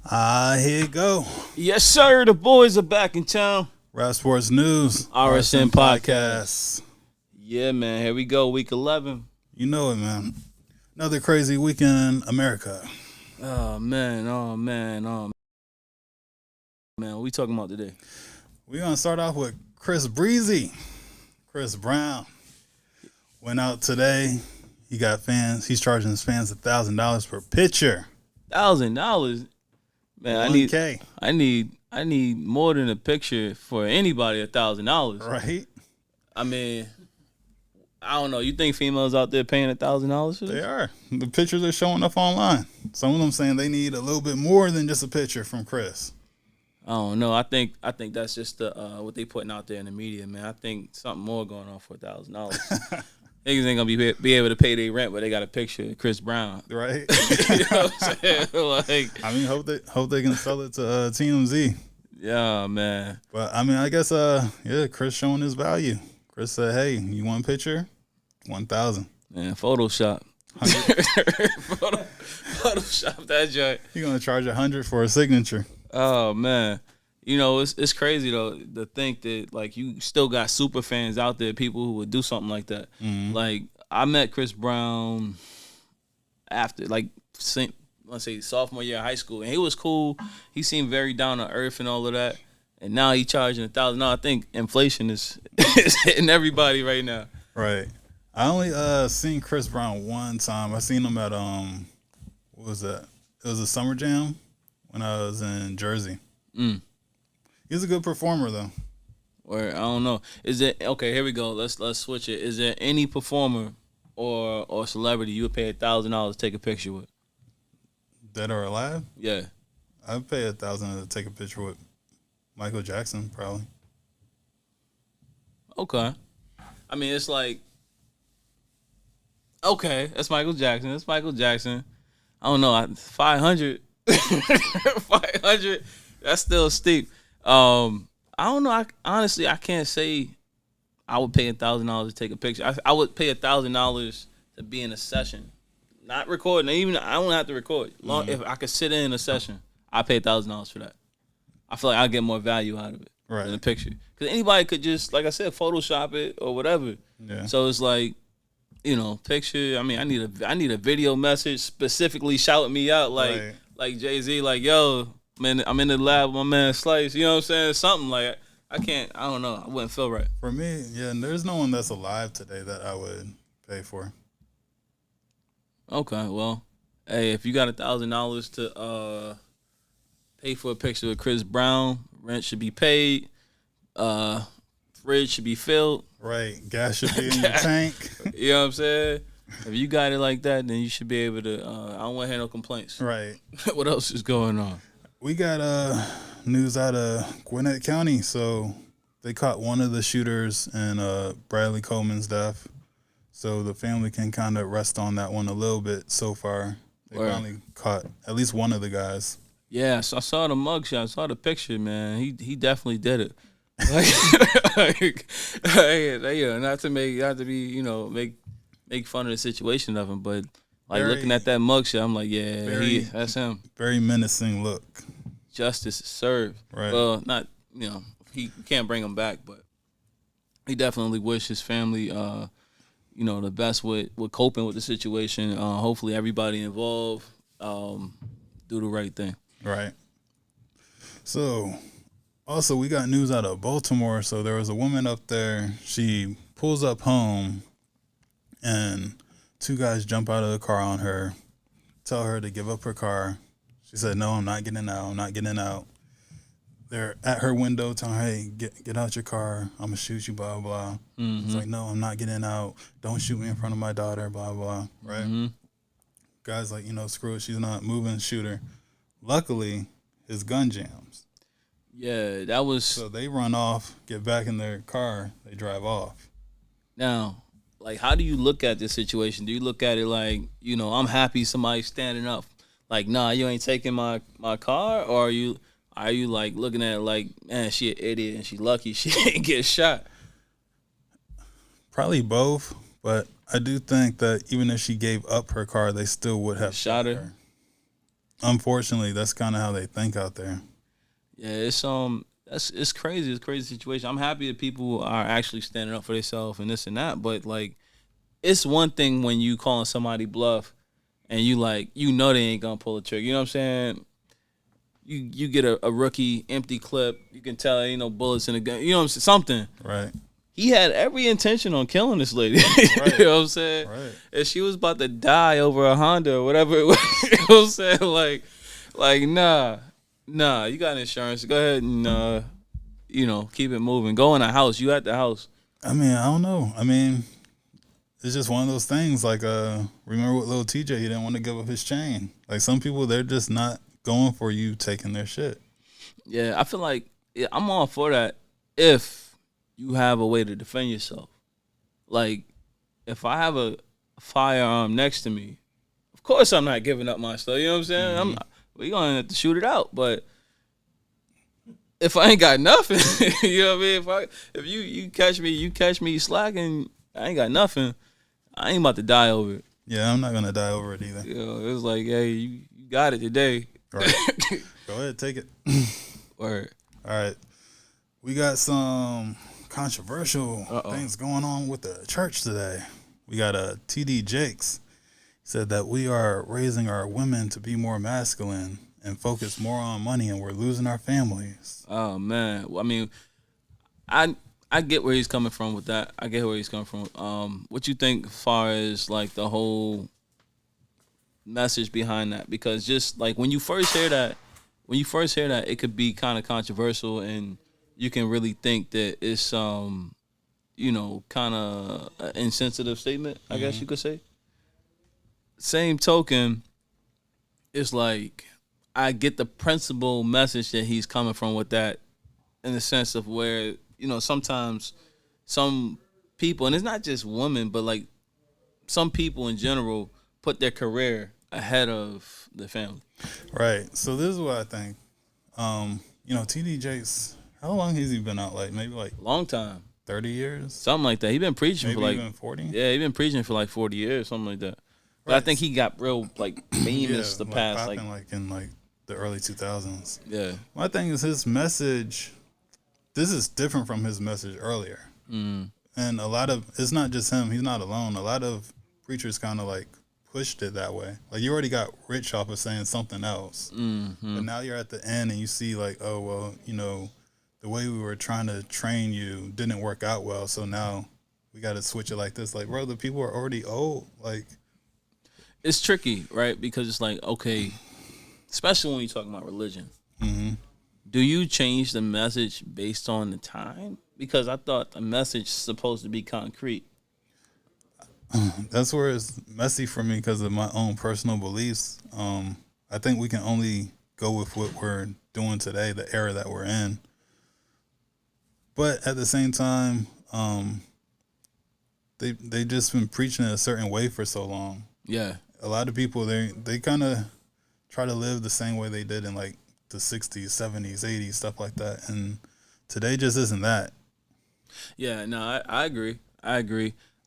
Here you go. Yes, sir. The boys are back in town. Rap Sports News. RSN Podcast. Yeah, man. Here we go. Week 11. You know it, man. Another crazy week in America. Oh, man. What we talking about today? We're going to start off with Chris Breezy. Chris Brown went out today. He got fans. He's charging his fans $1,000 per picture. $1,000? Man, 1K. I need more than a picture for anybody. $1,000, right? I mean, I don't know. You think females out there paying $1,000 for this? They are. The pictures are showing up online. Some of them saying they need a little bit more than just a picture from Chris. I don't know. I think that's just what they putting out there in the media, man. I think something more going on for $1,000. Niggas ain't gonna be able to pay their rent, but they got a picture of Chris Brown, right? You know what I'm saying? Like, I mean, hope they can sell it to TMZ. Yeah, man. But I mean, I guess Chris showing his value. Chris said, "Hey, you want a picture? 1,000." Man, Photoshop. Photoshop that joint. He gonna charge 100 for a signature. Oh man. You know, it's crazy though to think that like you still got super fans out there, people who would do something like that. Mm-hmm. Like I met Chris Brown after let's say sophomore year of high school, and he was cool. He seemed very down to earth and all of that. And now he charging $1,000. I think inflation is hitting everybody right now. Right. I only seen Chris Brown one time. I seen him at what was that? It was a Summer Jam when I was in Jersey. He's a good performer though. Or I don't know. Is it okay? Here we go. Let's switch it. Is there any performer or celebrity you would pay $1,000 to take a picture with? Dead or alive? Yeah, I'd pay $1,000 to take a picture with Michael Jackson, probably. Okay. I mean, it's like, okay, that's Michael Jackson. That's Michael Jackson. I don't know. 500. 500. That's still steep. I don't know. Honestly, I can't say I would pay $1,000 to take a picture. I would pay $1,000 to be in a session, not recording. Even I don't have to record. If I could sit in a session, I pay $1,000 for that. I feel like I get more value out of it than a picture. Because anybody could just, like I said, Photoshop it or whatever. Yeah. So it's like, picture. I mean, I need a video message specifically shouting me out like Jay-Z, like, yo, man, I'm in the lab with my man Slyce. You know what I'm saying? Something like I don't know. I wouldn't feel right. For me, yeah, and there's no one that's alive today that I would pay for. Okay, well, hey, if you got $1,000 to pay for a picture of Chris Brown, rent should be paid, fridge should be filled. Right, gas should be in your tank. You know what I'm saying? If you got it like that, then you should be able to. I don't want to hear no complaints. Right. What else is going on? We got news out of Gwinnett County. So they caught one of the shooters in Bradley Coleman's death. So the family can kind of rest on that one a little bit so far. They finally caught at least one of the guys. Yeah, so I saw the mugshot. I saw the picture, man. He definitely did it. Not to make fun of the situation of him, but looking at that mugshot, I'm like, that's him. Very menacing look. Justice is served. Right. Well, not he can't bring him back, but he definitely wish his family the best with coping with the situation. Hopefully everybody involved do the right thing. Right. So also we got news out of Baltimore. So there was a woman up there. She pulls up home and two guys jump out of the car on her, tell her to give up her car. She said, "No, I'm not getting out. I'm not getting out." They're at her window telling her, "Hey, get out your car. I'm going to shoot you, blah, blah." Mm-hmm. It's like, "No, I'm not getting out. Don't shoot me in front of my daughter, blah, blah." Right? Mm-hmm. Guy's like, screw it. She's not moving. Shoot her. Luckily, his gun jams. Yeah, that was... So they run off, get back in their car. They drive off. Now, how do you look at this situation? Do you look at it like, I'm happy somebody's standing up? Like, nah, you ain't taking my car? Or are you looking at it like, man, she an idiot and she lucky she didn't get shot? Probably both, but I do think that even if she gave up her car, they still would have shot her. Unfortunately, that's kind of how they think out there. Yeah, it's crazy. It's a crazy situation. I'm happy that people are actually standing up for themselves and this and that. But like, it's one thing when you calling somebody bluff and you like, you know they ain't gonna pull a trigger. You know what I'm saying? You get a rookie empty clip. You can tell ain't no bullets in the gun. You know what I'm saying? Something. Right. He had every intention on killing this lady. Right. You know what I'm saying? Right. And she was about to die over a Honda or whatever it was. You know what I'm saying? Like nah, you got insurance. Go ahead and keep it moving. Go in the house. You at the house. I mean, I don't know. I mean, it's just one of those things. Like, remember with Lil TJ, he didn't want to give up his chain. Like, some people, they're just not going for you taking their shit. Yeah, I feel like I'm all for that if you have a way to defend yourself. Like, if I have a firearm next to me, of course I'm not giving up my stuff. You know what I'm saying? Mm-hmm. We gonna have to shoot it out. But if I ain't got nothing, you know what I mean? If you catch me slacking, I ain't got nothing. I ain't about to die over it. Yeah, I'm not gonna die over it either. You know, it was like, hey, you got it today. Right. Go ahead, take it. Word. All right. We got some controversial things going on with the church today. We got a TD Jakes. He said that we are raising our women to be more masculine and focus more on money, and we're losing our families. Oh man, I mean, I get where he's coming from with that. I get where he's coming from. What you think as far as like the whole message behind that? Because just like when you first hear that, it could be kind of controversial, and you can really think that it's kind of an insensitive statement, I guess you could say. Same token, it's like I get the principal message that he's coming from with that, in the sense of where, sometimes some people, and it's not just women, but like some people in general put their career ahead of the family. Right. So this is what I think. TD Jakes, how long has he been out? Like maybe like Long time. 30 years? Something like that. He been preaching Maybe for like even 40? Yeah, he been preaching for like 40 years, something like that. But Right. I think he got real like famous the past popping, like in like the early 2000s. yeah. My thing is his message. This is different from his message earlier. Mm. And it's not just him. He's not alone. A lot of preachers kind of like pushed it that way. Like you already got rich off of saying something else. Mm-hmm. But now you're at the end and you see like, oh, well, the way we were trying to train you didn't work out well. So now we got to switch it like this. Like, bro, the people are already old. Like, It's tricky, right? Because it's like, okay, especially when you're talking about religion. mm-hmm. Do you change the message based on the time? Because I thought the message is supposed to be concrete. That's where it's messy for me because of my own personal beliefs. I think we can only go with what we're doing today, the era that we're in. But at the same time, they just been preaching it a certain way for so long. Yeah. A lot of people, they kind of try to live the same way they did in like the 60s, 70s, 80s, stuff like that. And today just isn't that. Yeah, no, I agree.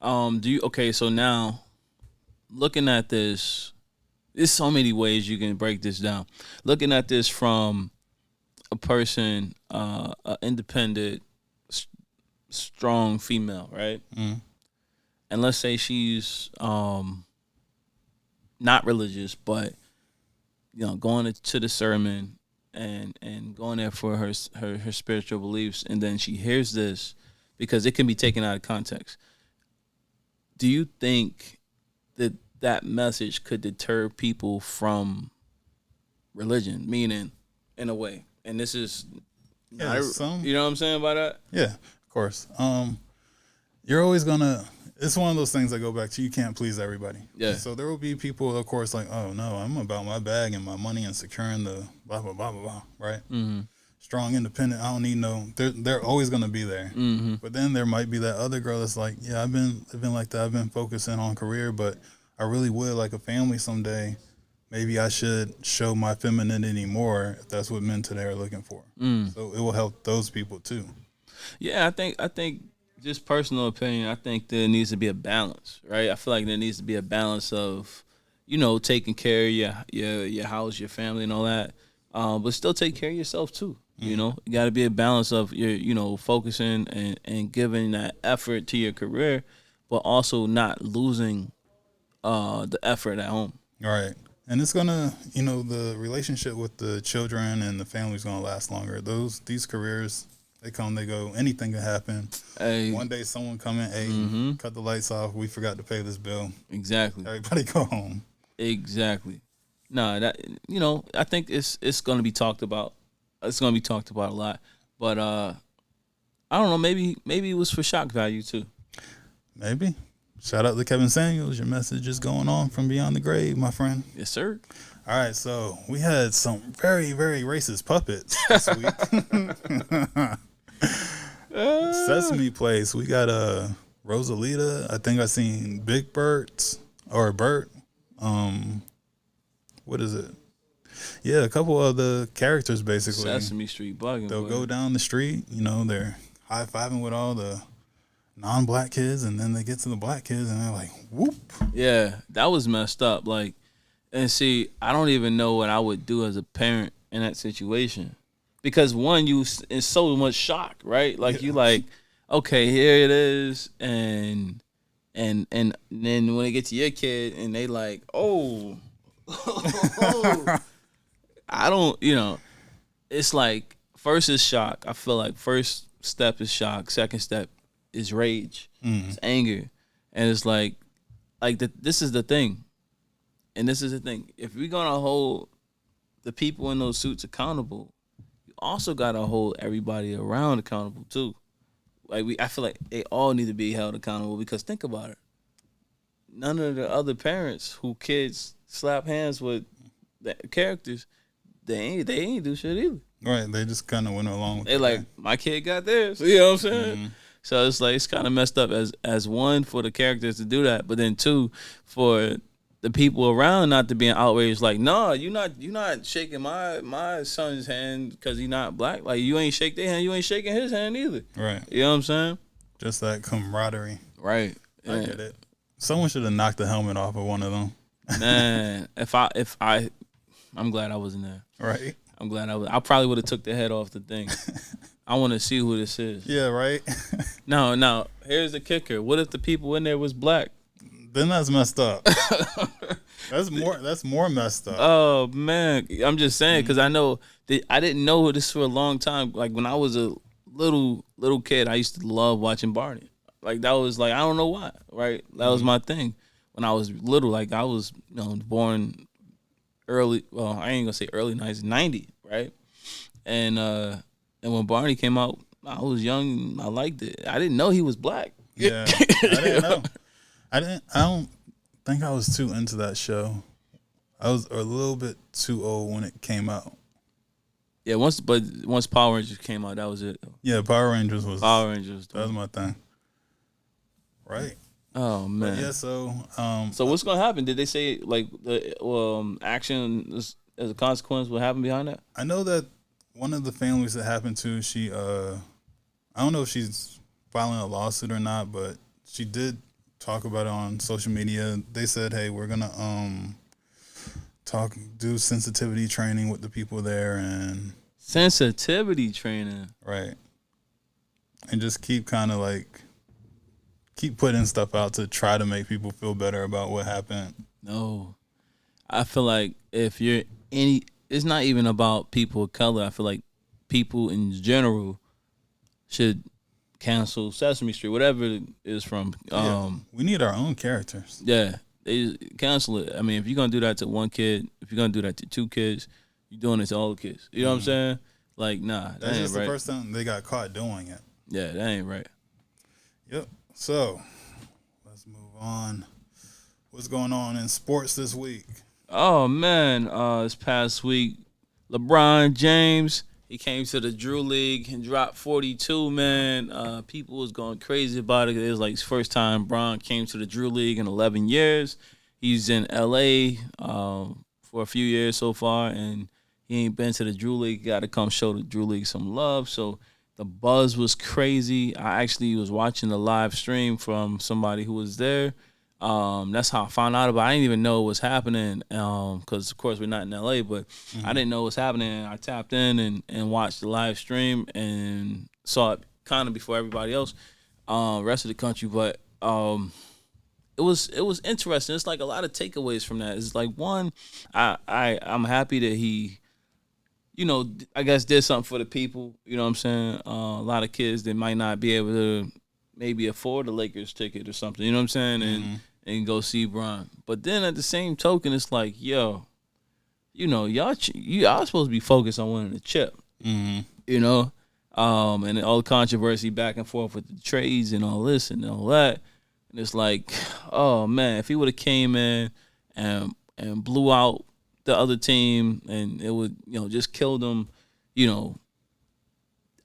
So now looking at this, there's so many ways you can break this down. Looking at this from a person, an independent, strong female, right? Mm. And let's say she's not religious, but going to the sermon and going there for her spiritual beliefs, and then she hears this, because it can be taken out of context. Do you think that message could deter people from religion? Meaning, in a way, and this is, you know what I'm saying by that? Yeah, of course. You're always gonna. It's one of those things that go back to you can't please everybody. Yeah. So there will be people, of course, like, oh no, I'm about my bag and my money and securing the blah blah blah blah blah. Right. Mm-hmm. Strong, independent. I don't need no. They're always gonna be there. Mm-hmm. But then there might be that other girl that's like, yeah, I've been living like that. I've been focusing on career, but I really would like a family someday. Maybe I should show my femininity more if that's what men today are looking for. Mm. So it will help those people too. Yeah, I think just personal opinion, I think there needs to be a balance, right? I feel like there needs to be a balance of, taking care of your house, your family, and all that. But still take care of yourself too. You got to be a balance of your, focusing and giving that effort to your career, but also not losing the effort at home. All right. And it's gonna, the relationship with the children and the family's gonna last longer. These careers, they come, they go. Anything can happen. Hey. One day, someone come in, hey, cut the lights off. We forgot to pay this bill. Exactly. Everybody go home. Exactly. No, that I think it's gonna be talked about. It's gonna be talked about a lot. But I don't know. Maybe it was for shock value too. Maybe. Shout out to Kevin Samuels. Your message is going on from beyond the grave, my friend. Yes, sir. All right, so we had some very, very racist puppets this week. Sesame Place. We got Rosalita. I think I seen Big Bert. What is it? Yeah, a couple of the characters basically. Sesame Street bugging. They'll go down the street. They're high-fiving with all the non-black kids, and then they get to the black kids, and they're like, whoop. Yeah, that was messed up. Like, and see, I don't even know what I would do as a parent in that situation. Because one, you in so much shock, right? Like, you like, okay, here it is, and then when they get to your kid, and they like, oh. I don't, it's like, first is shock. I feel like first step is shock. Second step is rage. It's anger. And it's like this is the thing. And this is the thing. If we're going to hold the people in those suits accountable, you also got to hold everybody around accountable too. Like I feel like they all need to be held accountable, because think about it. None of the other parents who kids slap hands with the characters, they ain't do shit either. Right, they just kind of went along with it. They like, my kid got theirs. You know what I'm saying? So it's like, it's kind of messed up as one, for the characters to do that, but then two, for the people around not to be outraged. Like, no, you're not shaking my son's hand because he's not black. Like, you ain't shake their hand, you ain't shaking his hand either. Right. You know what I'm saying? Just that camaraderie. Right. I get it. Someone should have knocked the helmet off of one of them. Man, I'm glad I wasn't there. Right. I'm glad I probably would have took the head off the thing. I want to see who this is. Yeah, right. No. Here's the kicker. What if the people in there was black? Then that's messed up. That's more messed up. Oh man, I'm just saying, because I know I didn't know this for a long time. Like, when I was a little kid, I used to love watching Barney. Like, that was like, I don't know why. Right, that was my thing when I was little. Like, I was born early. Well, I ain't gonna say early 90s, right? And when Barney came out, I was young. I liked it. I didn't know he was black. Yeah, I didn't know. I don't think I was too into that show. I was a little bit too old when it came out. Yeah, once Power Rangers came out, that was it. Yeah, Power Rangers was that was my thing. Right. Oh man. But yeah. So what's gonna happen? Did they say like the action as a consequence? What happened behind that? I know that one of the families that happened to, she I don't know if she's filing a lawsuit or not, but she did talk about it on social media. They said, hey, we're gonna do sensitivity training with the people there, and sensitivity training, right, and just keep putting stuff out to try to make people feel better about what happened. No, I feel like if you're it's not even about people of color. I feel like people in general should cancel Sesame Street, whatever it is from. We need our own characters. Yeah, they cancel it. I mean, if you're gonna do that to one kid, if you're gonna do that to two kids, you're doing it to all the kids. You know what I'm saying? Like, nah, that That's ain't just right. the first time they got caught doing it. Yeah, that ain't right. Yep. So let's move on. What's going on in sports this week? Oh man, this past week, LeBron James, he came to the Drew League and dropped 42, man. People was going crazy about it. It was like his first time Bron came to the Drew League in 11 years. He's in L.A. For a few years so far, and he ain't been to the Drew League. Got to come show the Drew League some love. So the buzz was crazy. I actually was watching the live stream from somebody who was there. That's how I found out about it. I didn't even know what was happening because, of course, we're not in LA, but I didn't know what was happening. I tapped in and watched the live stream and saw it kind of before everybody else, rest of the country. But it was interesting. It's like a lot of takeaways from that. It's like, one, I'm happy that he, I guess did something for the people. You know what I'm saying? A lot of kids that might not be able to maybe afford a Lakers ticket or something. You know what I'm saying? And go see Bron. But then at the same token, it's like, yo, y'all supposed to be focused on winning the chip. And all the controversy back and forth with the trades and all this and all that. And it's like, oh man, if he would have came in and blew out the other team and it would, just killed them,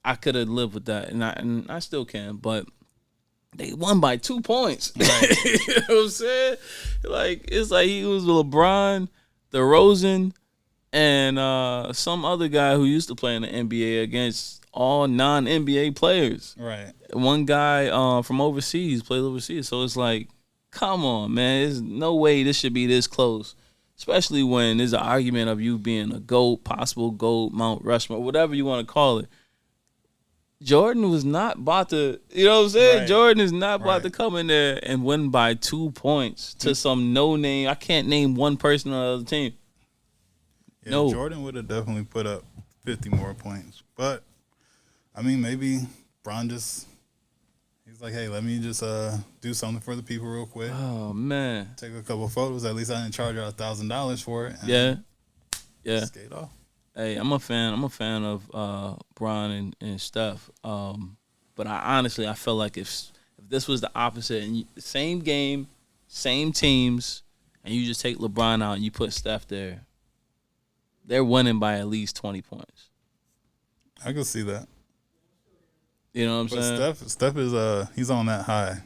I could have lived with that, and I still can. But they won by 2 points. Right. You know what I'm saying? Like, it's like he was LeBron, DeRozan, and some other guy who used to play in the NBA against all non-NBA players. Right. One guy from overseas, plays overseas. So it's like, come on, man. There's no way this should be this close. Especially when there's an argument of you being a GOAT, possible GOAT, Mount Rushmore, whatever you want to call it. Jordan was not about to, you know what I'm saying? Right. Jordan is not about to come in there and win by 2 points to some no-name. I can't name one person on the other team. Yeah, no. Jordan would have definitely put up 50 more points. But, I mean, maybe Bron he's like, hey, let me just do something for the people real quick. Oh, man. Take a couple of photos. At least I didn't charge her $1,000 for it. Yeah. Skate off. Hey, I'm a fan of Bron and Steph. But I feel like if this was the opposite, and same game, same teams, and you just take LeBron out and you put Steph there, they're winning by at least 20 points. I can see that. You know what I'm saying? Steph is he's on that high.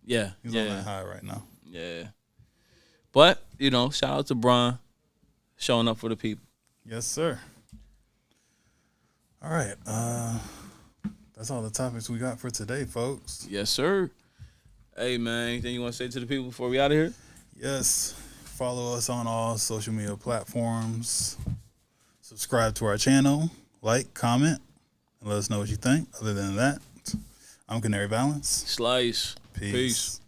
Yeah. He's on that high right now. Yeah. But, shout out to Bron showing up for the people. Yes, sir. All right. That's all the topics we got for today, folks. Yes, sir. Hey, man, anything you want to say to the people before we out of here? Yes. Follow us on all social media platforms. Subscribe to our channel. Like, comment, and let us know what you think. Other than that, I'm Canary Balance. Slyce. Peace.